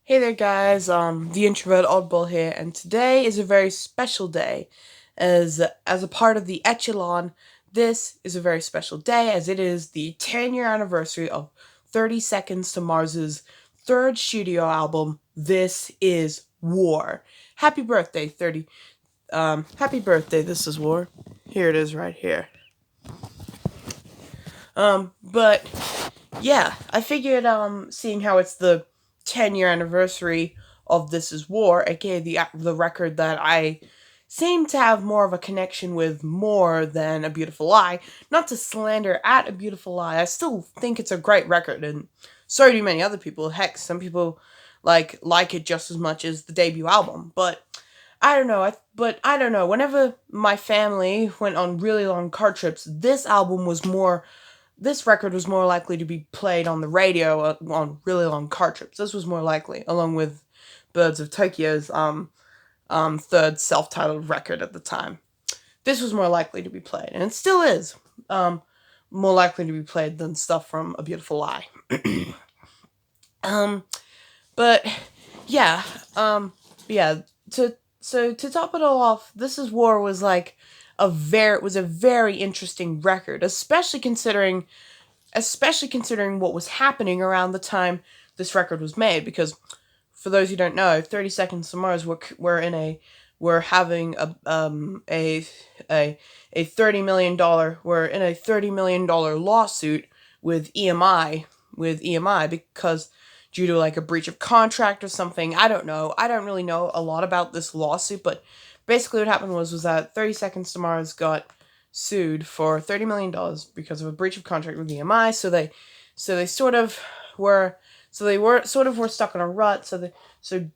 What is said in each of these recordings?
Hey there, guys. The introvert oddball here, and today is a very special day, as a part of the echelon. This is a very special day, as it is the 10-year anniversary of 30 Seconds to Mars's third studio album. This is War. Happy birthday, 30. Happy birthday. This is War. Here it is, right here. But yeah, I figured, seeing how it's the 10-year anniversary of This Is War, aka the record that I seem to have more of a connection with more than A Beautiful Lie. Not to slander at A Beautiful Lie, I still think it's a great record, and so do many other people. Heck, some people like it just as much as the debut album. But I don't know. I don't know. Whenever my family went on really long car trips, this record was more likely to be played on the radio on really long car trips. This was more likely, along with Birds of Tokyo's third self-titled record at the time. This was more likely to be played, and it still is more likely to be played than stuff from A Beautiful Lie. um, but yeah, yeah. To top it all off, This Is War was like a very interesting record, especially considering what was happening around the time this record was made. Because for those who don't know, 30 Seconds to Mars were having a $30 million we're in a $30 million lawsuit with EMI because due to like a breach of contract or something. I don't know. I don't really know a lot about this lawsuit, but basically what happened was that 30 Seconds to Mars got sued for $30 million because of a breach of contract with EMI. So they sort of were were stuck in a rut. So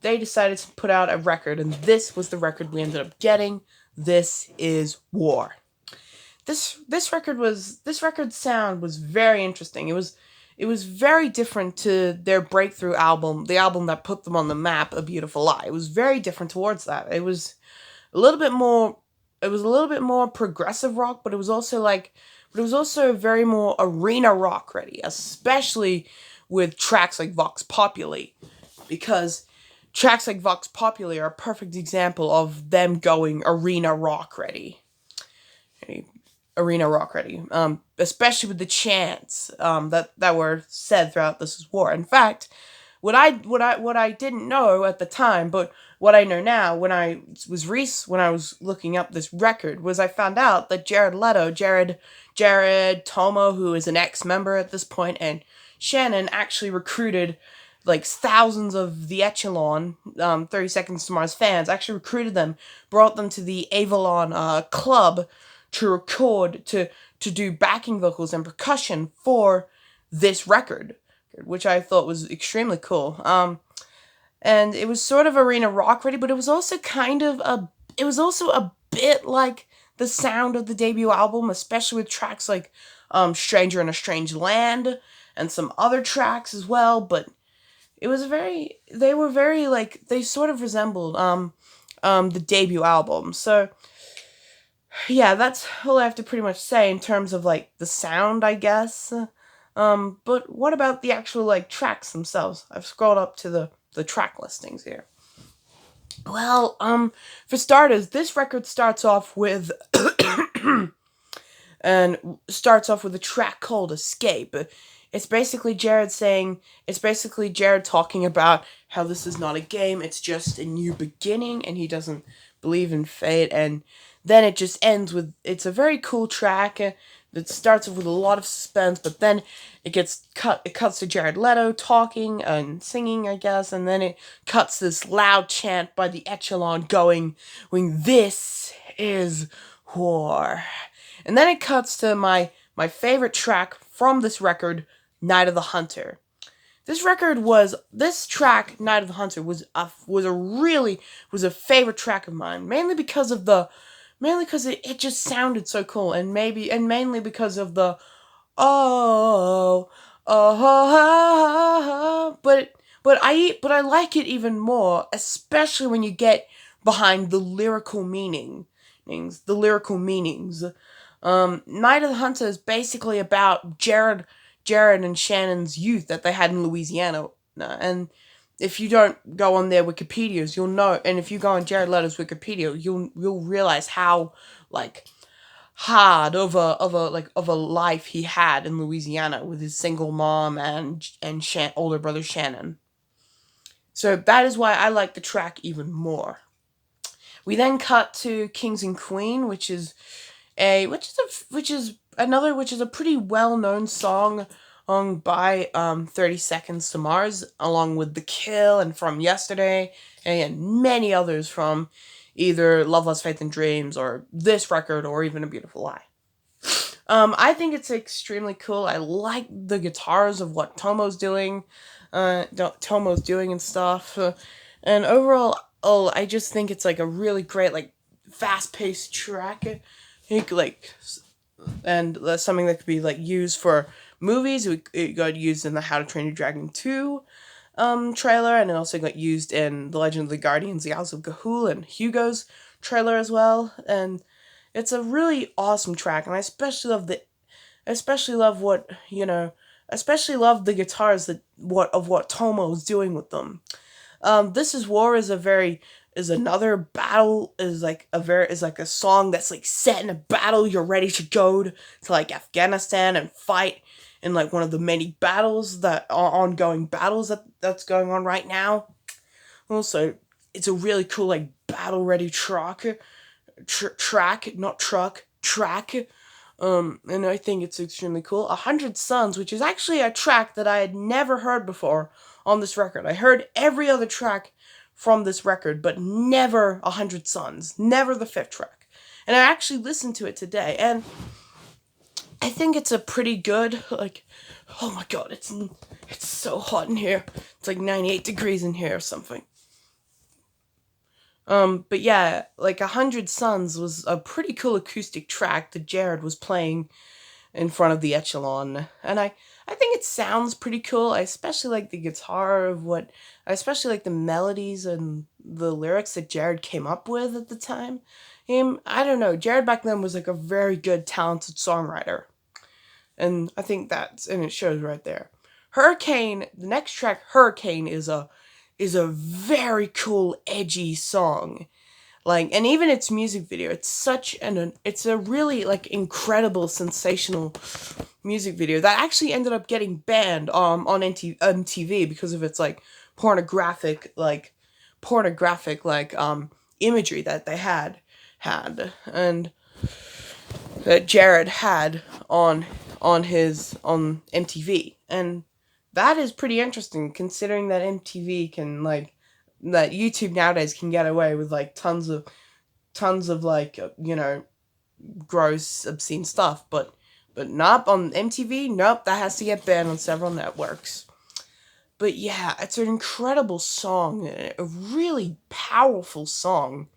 they decided to put out a record, and this was the record we ended up getting. This is War. This record's sound was very interesting. It was very different to their breakthrough album, the album that put them on the map, A Beautiful Lie. It was very different towards that. A little bit more it was a little bit more progressive rock, but it was also very more arena rock ready, especially with tracks like Vox Populi, because tracks like Vox Populi are a perfect example of them going arena rock ready, especially with the chants that were said throughout This War. In fact, what I didn't know at the time, but what I know now when I was looking up this record, was I found out that Jared Tomo, who is an ex-member at this point, and Shannon actually recruited like thousands of the Echelon 30 Seconds to Mars fans, actually recruited them, brought them to the Avalon club to record, to do backing vocals and percussion for this record, which I thought was extremely cool. And it was sort of arena rock ready, but it was also a bit like the sound of the debut album, especially with tracks like Stranger in a Strange Land and some other tracks as well. But they were very, like, they sort of resembled the debut album. So yeah, that's all I have to pretty much say in terms of like the sound, I guess. But what about the actual like tracks themselves? I've scrolled up to the track listings here. Well, for starters, this record starts off with a track called Escape. It's basically Jared talking about how this is not a game, it's just a new beginning, and he doesn't believe in fate. And then it just ends with, it's a very cool track that starts off with a lot of suspense, but then it cuts to Jared Leto talking and singing, I guess, and then it cuts this loud chant by the Echelon going, "This is war." And then it cuts to my favorite track from this record, Night of the Hunter. This track, Night of the Hunter, was a favorite track of mine, mainly because it just sounded so cool, and mainly because of the oh but I like it even more, especially when you get behind the lyrical meanings. Night of the Hunter is basically about Jared and Shannon's youth that they had in Louisiana, and if you don't go on their Wikipedias, you'll know, and if you go on Jared Leto's Wikipedia, you'll realize how like hard of a life he had in Louisiana with his single mom and older brother Shannon. So that is why I like the track even more. We then cut to Kings and Queen, which is a pretty well known song by 30 Seconds to Mars, along with The Kill and From Yesterday, and many others from either Love, Lost Faith and Dreams or this record or even A Beautiful Lie. I think it's extremely cool. I like the guitars of what Tomo's doing and stuff. And overall, I just think it's like a really great, like, fast-paced track. I think, like, and that's something that could be like used for movies. It got used in the How to Train Your Dragon 2 trailer, and it also got used in The Legend of the Guardians, The Isles of Gahul, and Hugo's trailer as well. And it's a really awesome track, and I especially love especially love the guitars of what Tomo's doing with them. This Is War is another battle, is like a song that's like set in a battle. You're ready to go to like Afghanistan and fight in like one of the many battles that are ongoing battles that's going on right now. Also, it's a really cool like battle ready track, not truck, track. And I think it's extremely cool. 100 Suns, which is actually a track that I had never heard before on this record. I heard every other track from this record, but never 100 Suns, never the fifth track. And I actually listened to it today, and I think it's a pretty good, like, oh my god, it's so hot in here. It's like 98 degrees in here or something. But yeah, like 100 Suns was a pretty cool acoustic track that Jared was playing in front of the echelon. And I think it sounds pretty cool. I especially like the guitar I especially like the melodies and the lyrics that Jared came up with at the time. I don't know, Jared back then was like a very good, talented songwriter. And I think and it shows right there. The next track, Hurricane, is a very cool, edgy song. Like, and even its music video, it's a really like incredible, sensational music video that actually ended up getting banned on MTV because of its like pornographic imagery that they had and that Jared had on MTV. And that is pretty interesting, considering that MTV can that YouTube nowadays can get away with like tons of like gross, obscene stuff, but not on MTV. Nope, that has to get banned on several networks. But yeah, it's an incredible song, a really powerful song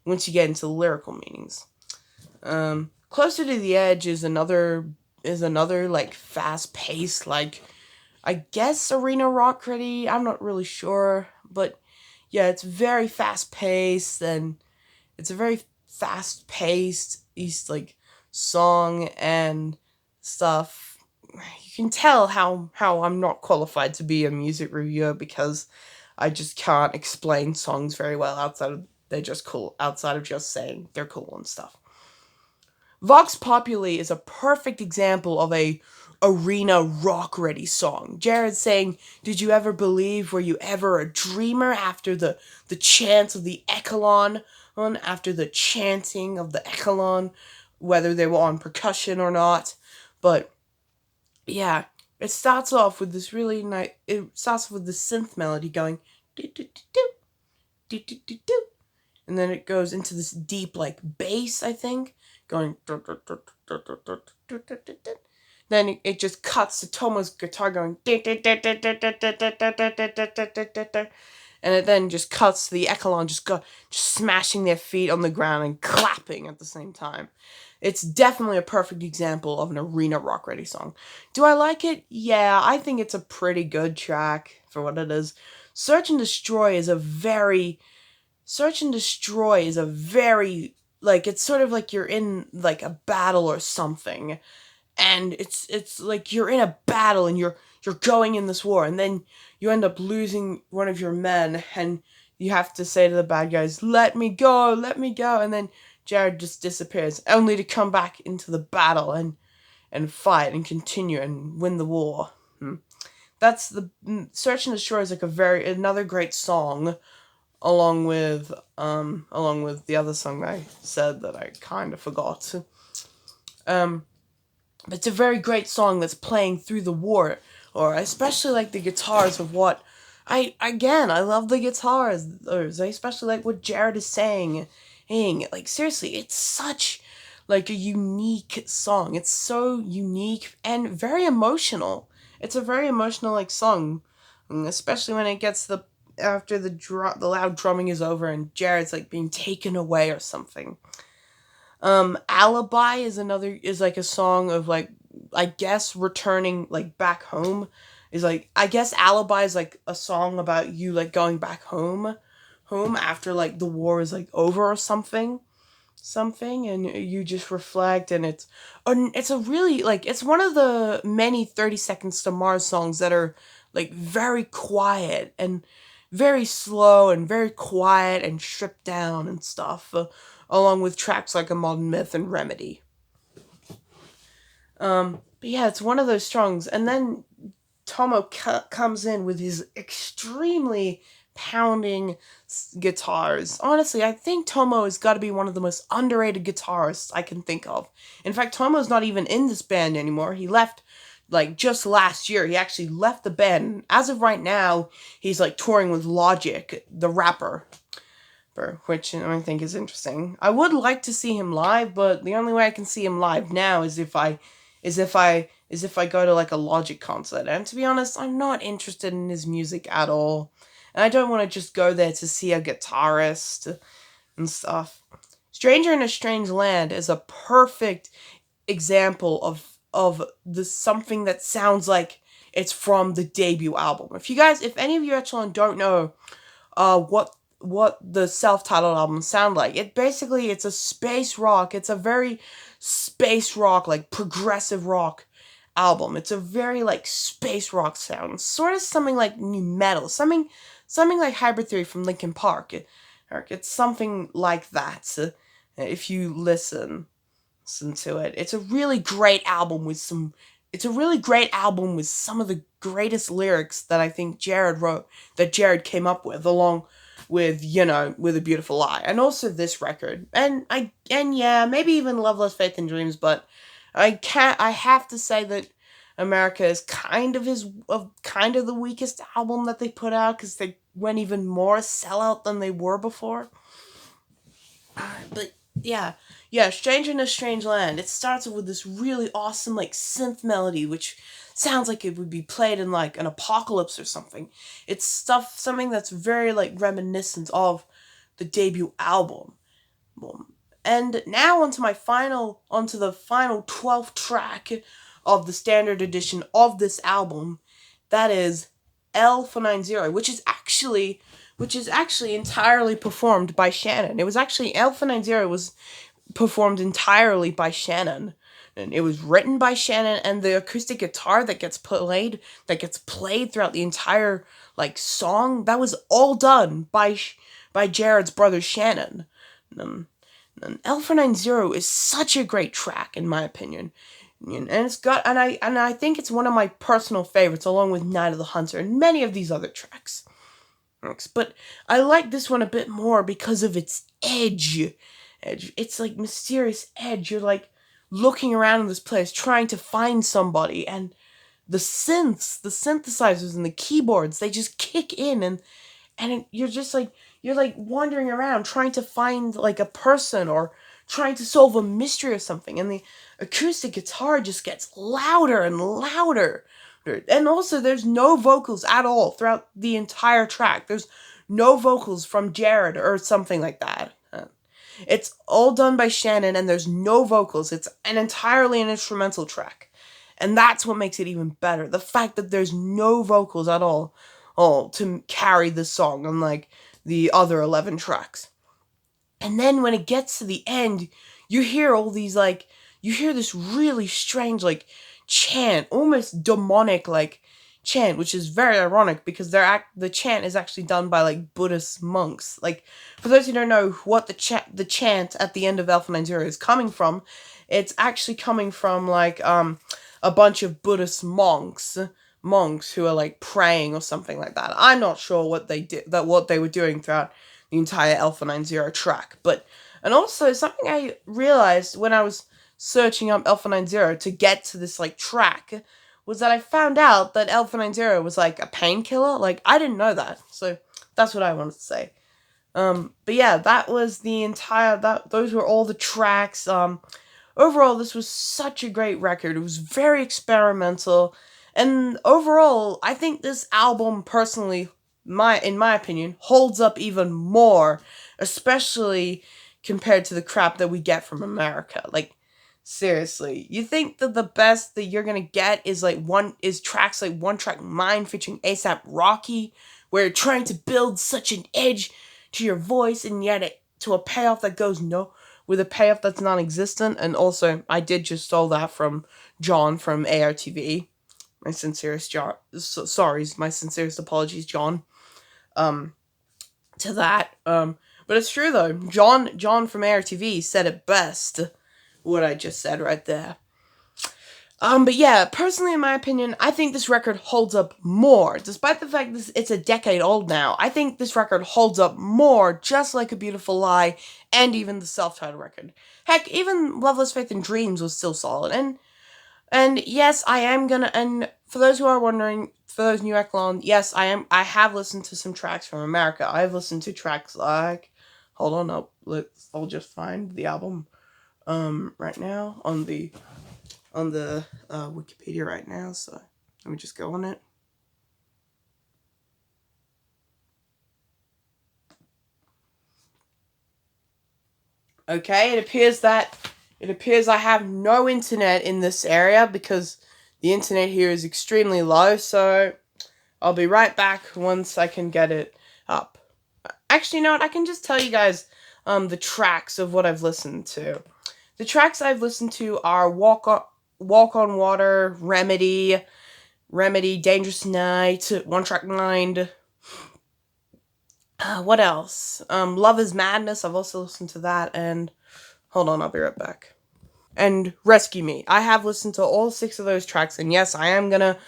once you get into the lyrical meanings. Closer to the Edge is another like fast paced, like, I guess arena rock ready. I'm not really sure, but yeah, it's very fast paced, and it's a very fast paced like song and stuff. You can tell how I'm not qualified to be a music reviewer, because I just can't explain songs very well outside of just saying they're cool and stuff. Vox Populi is a perfect example of a arena rock ready song. Jared saying, "Did you ever believe? Were you ever a dreamer?" after the chants of the echelon, after the chanting of the echelon, whether they were on percussion or not. But yeah, it starts off with this really nice. It starts with the synth melody going do do do do do do do do, and then it goes into this deep like bass, I think, going. Then it just cuts to Tomo's guitar going, and it then just cuts to the echelon just smashing their feet on the ground and clapping at the same time. It's definitely a perfect example of an arena rock ready song. Do I like it? Yeah, I think it's a pretty good track for what it is. Search and Destroy is a very like, it's sort of like you're in like a battle or something, and it's like you're in a battle and you're you're going in this war, and then you end up losing one of your men, and you have to say to the bad guys, let me go, and then Jared just disappears, only to come back into the battle and fight and continue and win the war. That's the Search and Destroy is like another great song, along with the other song I said that I kind of forgot. But it's a very great song that's playing through the war, or I especially like the guitars of what I love the guitars. I especially like what Jared is saying. Like seriously, it's such like a unique song. It's so unique and very emotional. It's a very emotional like song, especially when it gets after the loud drumming is over and Jared's like being taken away or something. Alibi is like a song of like, I guess, returning like back home. Is like, I guess Alibi is like a song about you like going back home after like the war is like over or something, and you just reflect, and it's a really like, it's one of the many 30 Seconds to Mars songs that are like very quiet and very slow and very quiet and stripped down and stuff, along with tracks like A Modern Myth and Remedy. But yeah, it's one of those songs, and then Tomo comes in with his extremely pounding guitars. Honestly, I think Tomo has got to be one of the most underrated guitarists I can think of. In fact, Tomo's not even in this band anymore. He left like just last year. He actually left the band. As of right now, he's like touring with Logic, the rapper, which I think is interesting. I would like to see him live, but the only way I can see him live now is if I go to like a Logic concert. And to be honest, I'm not interested in his music at all. And I don't want to just go there to see a guitarist and stuff. Stranger in a Strange Land is a perfect example of something that sounds like it's from the debut album. If any of you actually don't know what the self-titled album sound like, it's a space rock. It's a very space rock, like progressive rock album. It's a very like space rock sound, sort of something like new metal, something like Hybrid Theory from Linkin Park. It's something like that. If you listen to it, it's a really great album with some. It's a really great album with some of the greatest lyrics that I think Jared wrote, that Jared came up with, along with, with A Beautiful Lie, and also this record, and yeah, maybe even Love, Lost Faith and Dreams, but I have to say that America is kind of the weakest album that they put out, because they went even more sellout than they were before. But yeah, Stranger in a Strange Land, it starts with this really awesome like synth melody, which sounds like it would be played in like an apocalypse or something. It's something that's very like reminiscent of the debut album. And now onto the final 12th track of the standard edition of this album. That is L490, which is actually entirely performed by Shannon. It was actually L490 was performed entirely by Shannon. And it was written by Shannon, and the acoustic guitar that gets played throughout the entire like song, that was all done by Jared's brother Shannon. And L490 is such a great track in my opinion. And I think it's one of my personal favorites, along with Night of the Hunter and many of these other tracks. But I like this one a bit more because of its edge. It's like mysterious edge. You're like looking around in this place trying to find somebody, and the synthesizers and the keyboards, they just kick in, and you're just like, wandering around trying to find like a person or trying to solve a mystery or something, and the acoustic guitar just gets louder and louder. And also, there's no vocals at all throughout the entire track. There's no vocals from Jared or something like that. It's all done by Shannon, and there's no vocals. It's entirely an instrumental track. And that's what makes it even better. The fact that there's no vocals at all to carry the song, unlike the other 11 tracks. And then when it gets to the end, you hear all these, you hear this really strange, chant, almost demonic, chant, which is very ironic because the chant is actually done by like Buddhist monks. Like, for those who don't know what the chant at the end of Alpha 90 is coming from, it's actually coming from like a bunch of Buddhist monks who are like praying or something like that. I'm not sure what they were doing throughout the entire Alpha 90 track, but and also something I realized when I was searching up Alpha 90 to get to this like track was that I found out that Alpha 90 was like a painkiller. Like, I didn't know that. So that's what I wanted to say. But yeah, that was the entire those were all the tracks. Overall, this was such a great record. It was very experimental, and overall, I think this album personally, in my opinion, holds up even more, especially compared to the crap that we get from America. Like, seriously, you think that the best that you're gonna get is tracks like One Track Mind featuring ASAP Rocky, where you're trying to build such an edge to your voice, and yet to a payoff that goes no, with a payoff that's non-existent. And also, I did just stole that from John from ARTV. My sincerest my sincerest apologies, John. To that. But it's true though. John from ARTV said it best. What I just said right there. But yeah, personally, in my opinion, I think this record holds up more. Despite the fact that it's a decade old now, I think this record holds up more, just like A Beautiful Lie, and even the self-titled record. Heck, even Loveless Faith and Dreams was still solid. And yes, I am gonna, and for those who are wondering, for those new echelons, yes, I have listened to some tracks from America. I've listened to tracks like, hold on, I'll just find the album, right now, on the Wikipedia right now, so let me just go on it. Okay, it appears I have no internet in this area because the internet here is extremely low, so I'll be right back once I can get it up. Actually, you know what? I can just tell you guys the tracks of what I've listened to. The tracks I've listened to are Walk on Water, Remedy, Dangerous Night, One Track Mind. What else? Love is Madness. I've also listened to that. And hold on, I'll be right back. And Rescue Me. I have listened to all 6 of those tracks. And yes, I am gonna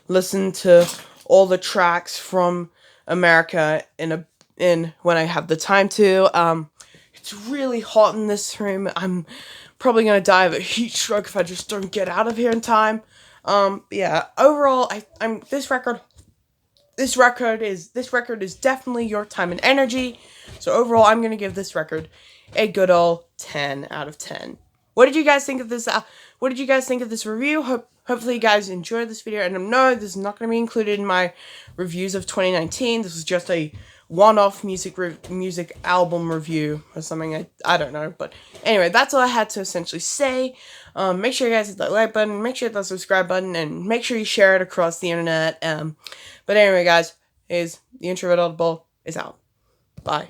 listen to all the tracks from America in when I have the time to. It's really hot in this room. I'm probably gonna die of a heat stroke if I just don't get out of here in time. Yeah. Overall, this record is definitely your time and energy. So overall, I'm gonna give this record a good old 10 out of 10. What did you guys think of this? What did you guys think of this review? Hopefully you guys enjoyed this video. And no, this is not going to be included in my reviews of 2019. This is just a one-off music album review or something. I don't know. But anyway, that's all I had to essentially say. Make sure you guys hit that like button. Make sure you hit that subscribe button. And make sure you share it across the internet. But anyway, guys, the Introvert Audible is out. Bye.